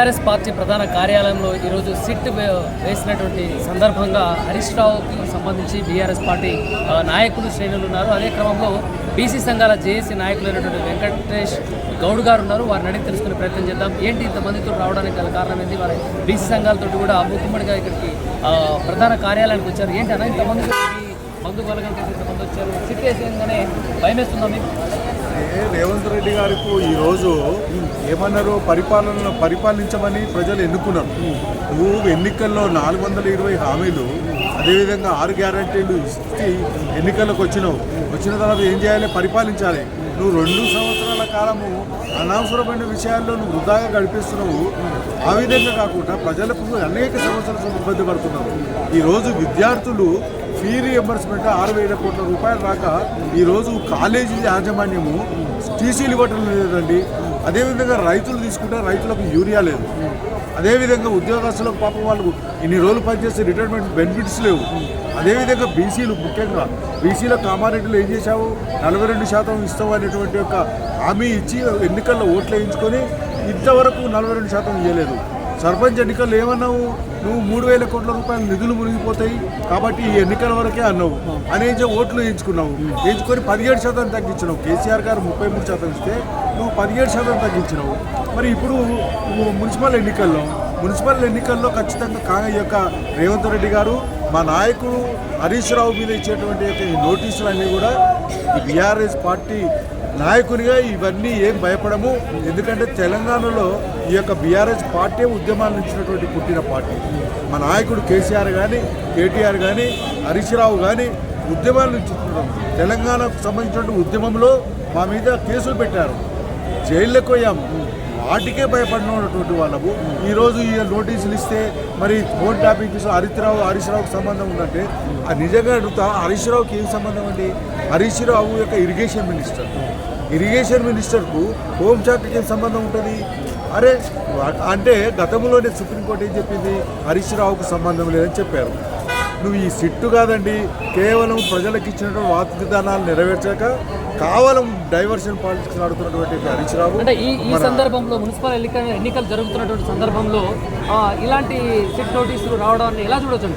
TRS party ప్రధాన కార్యాలయంలో ఈరోజు సిట్ వేసినటువంటి సందర్భంగా హరీష్ రావుకి సంబంధించి బీఆర్ఎస్ పార్టీ నాయకులు శ్రేణులు ఉన్నారు. అదే క్రమంలో బీసీ సంఘాల జేఏసీ నాయకులైనటువంటి వెంకటేష్ గౌడ్ గారు ఉన్నారు. వారిని అడిగి తెలుసుకునే ప్రయత్నం చేద్దాం. ఏంటి ఇంతమందితో రావడానికి గల కారణం ఏంటి? వారి బీసీ సంఘాలతో కూడా మూకుమ్మడిగా ఇక్కడికి ప్రధాన కార్యాలయానికి వచ్చారు. ఏంటి అన్న ఇంతమంది బంధు బలగంటే ఇంతమంది వచ్చారు? సిట్ వేసేయంగానే భయమేస్తుందా మీకు? రేవంత్ రెడ్డి గారికి ఈరోజు ఏమన్నారు, పరిపాలించమని ప్రజలు ఎన్నుకున్నారు. నువ్వు ఎన్నికల్లో 420 హామీలు, అదేవిధంగా 6 గ్యారంటీలు ఇచ్చి ఎన్నికలకు వచ్చిన తర్వాత ఏం చేయాలి? పరిపాలించాలి. నువ్వు 2 సంవత్సరాల కాలము అనవసరమైన విషయాల్లో నువ్వు వృధాగా గడిపిస్తున్నావు. ఆ విధంగా కాకుండా ప్రజలకు అనేక సమస్యలతో ఇబ్బంది పడుతున్నావు. ఈరోజు విద్యార్థులు ఫీ రియంబర్స్మెంట్ 6,000 కోట్ల రూపాయలు రాక ఈరోజు కాలేజీ యాజమాన్యము టీసీలు ఇవ్వటం లేదండి. అదేవిధంగా రైతులు తీసుకుంటే రైతులకు యూరియా లేదు. అదేవిధంగా ఉద్యోగస్తులకు పాపం వాళ్ళకు ఇన్ని రోజులు పనిచేస్తే రిటైర్మెంట్ బెనిఫిట్స్ లేవు. అదేవిధంగా బీసీలు, ముఖ్యంగా బీసీల కామారెడ్డిలో ఏం చేశావు? 42% ఇస్తావు అనేటువంటి ఒక హామీ ఇచ్చి ఎన్నికల్లో ఓట్లు వేయించుకొని ఇంతవరకు 42% ఇవ్వలేదు. సర్పంచ్ ఎన్నికల్లో ఏమన్నావు? నువ్వు 3,000 కోట్ల రూపాయల నిధులు మునిగిపోతాయి కాబట్టి ఈ ఎన్నికల వరకే అన్నావు అనేది ఓట్లు వేయించుకున్నావు. వేయించుకొని 17% తగ్గించినావు. కేసీఆర్ గారు 33% ఇస్తే నువ్వు 17% తగ్గించినావు. మరి ఇప్పుడు మున్సిపల్ ఎన్నికల్లో ఖచ్చితంగా ఈ యొక్క రేవంత్ రెడ్డి గారు, మా నాయకుడు హరీష్ రావు మీద ఇచ్చేటువంటి ఈ నోటీసులన్నీ కూడా ఈ బీఆర్ఎస్ పార్టీ నాయకునిగా ఇవన్నీ ఏం భయపడము. ఎందుకంటే తెలంగాణలో ఈ యొక్క బీఆర్ఎస్ పార్టీ ఉద్యమాల నుంచినటువంటి పుట్టిన పార్టీ. మా నాయకుడు కేసీఆర్ కానీ, కేటీఆర్ కానీ, హరీష్ రావు కానీ ఉద్యమాల నుంచి తెలంగాణకు సంబంధించిన ఉద్యమంలో మా మీద కేసులు పెట్టారు, జైల్లోకి పోయాము. వాటికే భయపడినటువంటి వాళ్ళము ఈరోజు ఈ నోటీసులు ఇస్తే మరి ఫోన్ టాపిక్ హరీష్ రావుకి సంబంధం ఉందంటే ఆ నిజంగా అడుగుతా, హరీష్ రావుకి ఏం సంబంధం అండి? హరీష్ రావు యొక్క ఇరిగేషన్ మినిస్టర్కు హోంశాఖకి ఏం సంబంధం ఉంటుంది? అరే అంటే గతంలోనే సుప్రీంకోర్టు ఏం చెప్పింది? హరీష్ రావుకు సంబంధం లేదని చెప్పారు. నువ్వు ఈ సిట్టు కాదండి, కేవలం ప్రజలకు ఇచ్చినటువంటి వాగ్దానాలు నెరవేర్చాక కేవలం డైవర్షన్ పాలిటిక్స్ ఆడుతున్నటువంటి హరీష్ రావు. అంటే ఈ సందర్భంలో మున్సిపల్ ఎన్నికలు జరుగుతున్నటువంటి సందర్భంలో ఇలాంటి సిట్ నోటీసులు రావడాన్ని ఎలా చూడొచ్చు?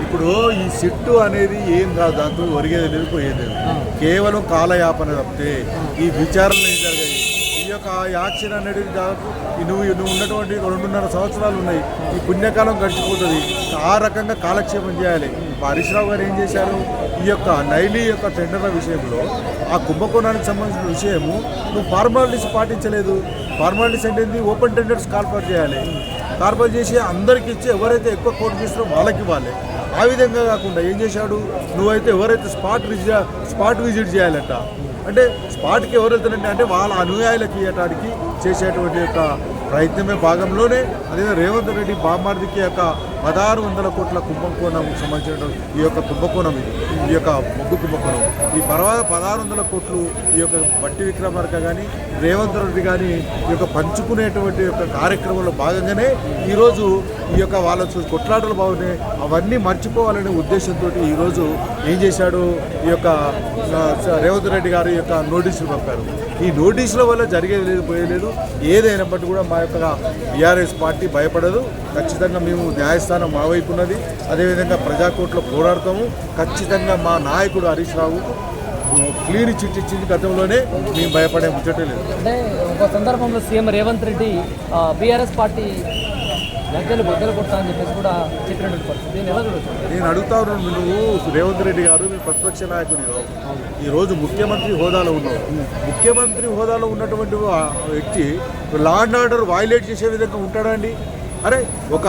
ఇప్పుడు ఈ సిట్టు అనేది ఏం కాదు, దాంతో ఒరిగేది లేదు, పోయేది లేదు. కేవలం కాలయాపన తప్పితే ఈ విచారణలు ఏం జరిగాయి? ఈ యొక్క యాక్షన్ అనేది దాదాపు నువ్వు ఉన్నటువంటి 2.5 సంవత్సరాలు ఉన్నాయి. ఈ పుణ్యకాలం గడిచిపోతుంది. ఆ రకంగా కాలక్షేపం చేయాలి. హరీష్ రావు గారు ఏం చేశారు? ఈ యొక్క నైలీ యొక్క టెండర్ల విషయంలో ఆ కుంభకోణానికి సంబంధించిన విషయము నువ్వు ఫార్మాలిటీస్ పాటించలేదు. ఫార్మాలిటీస్ అంటే ఓపెన్ టెండర్స్ కార్పొరేట్ చేయాలి. కార్పొరేట్ చేసి అందరికి ఇచ్చి ఎవరైతే ఎక్కువ కోట్ చేస్తారో వాళ్ళకి ఇవ్వాలి. ఆ విధంగా కాకుండా ఏం చేశాడు? నువ్వైతే ఎవరైతే స్పాట్ విజిట్ చేయాలంట, అంటే స్పాట్కి ఎవరు వెళ్తారంటే అంటే వాళ్ళ అనుయాయులకి ఇవ్వడానికి చేసేటువంటి యొక్క ప్రయత్నమే భాగంలోనే అదే రేవంత్ రెడ్డి బామ్మార్దికి యొక్క 1,600 కోట్ల కుంభకోణం సంబంధించిన ఈ యొక్క కుంభకోణం, ఈ యొక్క మొగ్గు కుంభకోణం, ఈ 1,600 కోట్లు ఈ యొక్క బట్టి విక్రమార్క కానీ రేవంత్ రెడ్డి కానీ ఈ యొక్క పంచుకునేటువంటి యొక్క కార్యక్రమంలో భాగంగానే ఈరోజు ఈ యొక్క వాళ్ళ కొట్లాటలు బాగున్నాయి, అవన్నీ మర్చిపోవాలనే ఉద్దేశంతో ఈరోజు ఏం చేశాడు? ఈ యొక్క రేవంత్ రెడ్డి గారు యొక్క నోటీసులు పంపారు. ఈ నోటీసుల వల్ల జరిగేది లేదు, పోయేలేదు. ఏదైనప్పటికీ కూడా మా యొక్క బీఆర్ఎస్ పార్టీ భయపడదు. ఖచ్చితంగా మేము న్యాయస్థానం మా వైపు ఉన్నది. అదేవిధంగా ప్రజాకోర్టులో పోరాడతాము. ఖచ్చితంగా మా నాయకుడు హరీష్ రావు క్లీన్ చిట్ ఇచ్చింది గతంలోనే, మేము భయపడే ముచ్చటే లేదు. అంటే ఒక సందర్భంలో CM Revanth Reddy BRS party బద్దలు కొడతా అని చెప్పేసి కూడా చెప్పినటువంటి పరిస్థితి ఎలా చూడొచ్చు? నేను అడుగుతా ఉన్నాను, నువ్వు రేవంత్ రెడ్డి గారు మీ ప్రతిపక్ష నాయకుని ఈరోజు ముఖ్యమంత్రి హోదాలో ఉన్నావు. ముఖ్యమంత్రి హోదాలో ఉన్నటువంటి వ్యక్తి లా అండ్ ఆర్డర్ వైలేట్ చేసే విధంగా ఉంటాడండి? అరే ఒక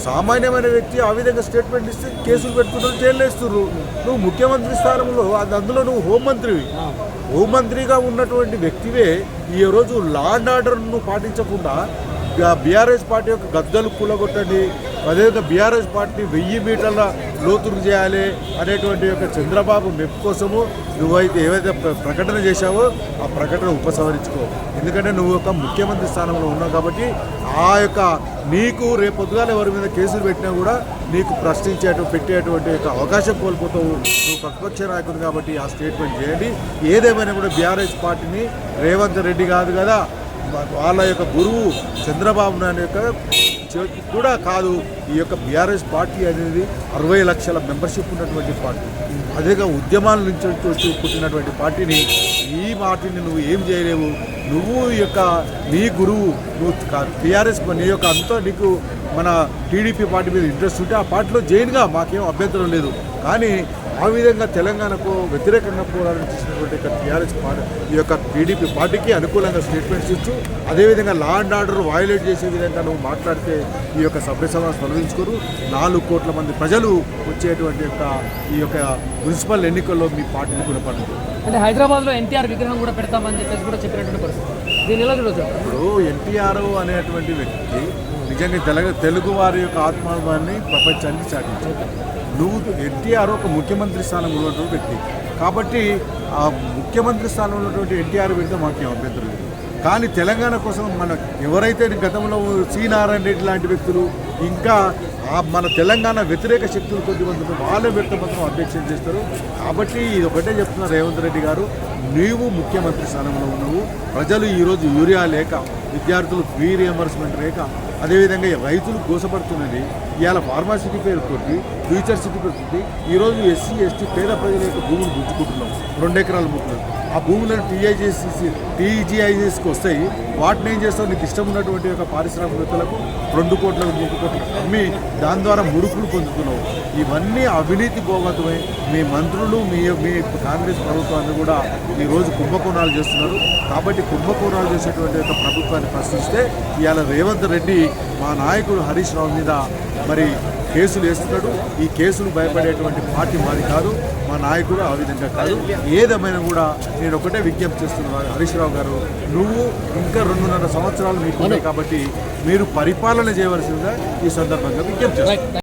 సామాన్యమైన వ్యక్తి ఆ విధంగా స్టేట్మెంట్ ఇస్తే కేసులు పెడుతున్నారు, జైలు వేస్తున్నారు. నువ్వు ముఖ్యమంత్రి స్థానంలో అందులో నువ్వు హోంమంత్రిగా ఉన్నటువంటి వ్యక్తివే ఈ రోజు లా అండ్ ఆర్డర్ను పాటించకుండా బీఆర్ఎస్ పార్టీ యొక్క గద్దలు కూలగొట్టండి, అదేవిధంగా బీఆర్ఎస్ పార్టీ 1000 మీటర్ల లోతులు చేయాలి అనేటువంటి యొక్క చంద్రబాబు మెప్పు కోసము నువ్వైతే ఏవైతే ప్రకటన చేశావో ఆ ప్రకటన ఉపసంహరించుకో. ఎందుకంటే నువ్వు ఒక ముఖ్యమంత్రి స్థానంలో ఉన్నావు కాబట్టి ఆ యొక్క నీకు రేపొద్దుగాల ఎవరి మీద కేసులు పెట్టినా కూడా నీకు పెట్టేటువంటి యొక్క అవకాశం కోల్పోతావు. నువ్వు ప్రతిపక్ష నాయకుడు కాబట్టి ఆ స్టేట్మెంట్ చేయండి. ఏదేమైనా కూడా బీఆర్ఎస్ పార్టీని రేవంత్ రెడ్డి కాదు కదా, వాళ్ళ యొక్క గురువు చంద్రబాబు నాయుడు యొక్క కూడా కాదు. ఈ యొక్క బీఆర్ఎస్ పార్టీ అనేది 60 లక్షల మెంబర్షిప్ ఉన్నటువంటి పార్టీ, అదేగా ఉద్యమాల నుంచి వచ్చి పుట్టినటువంటి పార్టీని, ఈ పార్టీని నువ్వు ఏం చేయలేవు. నువ్వు ఈ యొక్క నీ గురువు నువ్వు టీఆర్ఎస్ నీ యొక్క అంతా నీకు మన టీడీపీ పార్టీ మీద ఇంట్రెస్ట్ ఉంటే ఆ పార్టీలో జైన్గా మాకేం అభ్యంతరం లేదు. కానీ ఆ విధంగా తెలంగాణకు వ్యతిరేకంగా పోరాటం చేసినటువంటి టీఆర్ఎస్ పార్టీ ఈ యొక్క టీడీపీ పార్టీకి అనుకూలంగా స్టేట్మెంట్స్ ఇచ్చు, అదేవిధంగా లా అండ్ ఆర్డర్ వయోలేట్ చేసే విధంగా నువ్వు మాట్లాడితే ఈ యొక్క సభ్య సమావేశం తొలగించుకోరు. 4 కోట్ల మంది ప్రజలు వచ్చేటువంటి ఈ యొక్క మున్సిపల్ ఎన్నికల్లో మీ పార్టీని గుణపడదు. అంటే హైదరాబాద్లో ఎన్టీఆర్ విగ్రహం కూడా పెడతామని చెప్పేసి కూడా చెప్పినటువంటి పరిస్థితి. దీని ఎలా చూడొచ్చు? ఇప్పుడు ఎన్టీఆర్ అనేటువంటి వ్యక్తి నిజంగా తెలుగు వారి యొక్క ఆత్మాభిమానాన్ని ప్రపంచానికి చాటించారు. నువ్వు ఎన్టీఆర్ ఒక ముఖ్యమంత్రి స్థానంలో ఉన్నటువంటి వ్యక్తి కాబట్టి ఆ ముఖ్యమంత్రి స్థానంలో ఉన్నటువంటి ఎన్టీఆర్ పెడితే మాకేం అభ్యంతరం లేదు. కానీ తెలంగాణ కోసం మన ఎవరైతే గతంలో సి నారాయణ రెడ్డి లాంటి వ్యక్తులు ఇంకా మన తెలంగాణ వ్యతిరేక శక్తులు కొద్దిమంది వాళ్ళే పెడితే మాత్రం అధ్యక్షం చేస్తారు. కాబట్టి ఇది ఒకటే చెప్తున్నారు రేవంత్ రెడ్డి గారు, నీవు ముఖ్యమంత్రి స్థానంలో ఉన్నావు. ప్రజలు ఈరోజు యూరియా లేక, విద్యార్థులు ఫీ రియంబర్స్మెంట్ లేక, అదేవిధంగా రైతులు కోసపడుతున్నది. ఇవాళ ఫార్మాసిటీ పేరుతోటి, ఫ్యూచర్ సిటీ పేరుతోటి ఈరోజు ఎస్సీ ఎస్టీ పేద ప్రజల యొక్క భూములు గుంజుకుంటున్నాం. 2 ఎకరాల ముక్కలు ఆ భూములను టీజీఐజీఎస్కి వస్తాయి. వాటిని ఏం చేస్తావు, నీకు ఇష్టం ఉన్నటువంటి యొక్క పారిశ్రామికవేత్తలకు 2 కోట్ల 3 కోట్ల అమ్మి దాని ద్వారా ముడుపులు పొందుతున్నావు. ఇవన్నీ అవినీతి భోగతమై మీ మంత్రులు మీ కాంగ్రెస్ ప్రభుత్వాన్ని కూడా ఈరోజు కుంభకోణాలు చేస్తున్నారు. కాబట్టి కుంభకోణాలు చేసేటువంటి యొక్క ప్రభుత్వాన్ని ప్రశ్నిస్తే ఇవాళ రేవంత్ రెడ్డి మా నాయకుడు హరీష్ రావు మీద మరి కేసులు వేస్తున్నాడు. ఈ కేసులు భయపడేటువంటి పార్టీ మాది కాదు, మా నాయకుడు ఆ విధంగా కాదు. ఏదేమైనా కూడా నేను ఒకటే విజ్ఞప్తి చేస్తున్నాను, హరీష్ రావు గారు నువ్వు ఇంకా 2.5 సంవత్సరాలు మీకు ఉన్నాయి కాబట్టి మీరు పరిపాలన చేయవలసిందిగా ఈ సందర్భంగా విజ్ఞప్తి చేస్తున్నాను.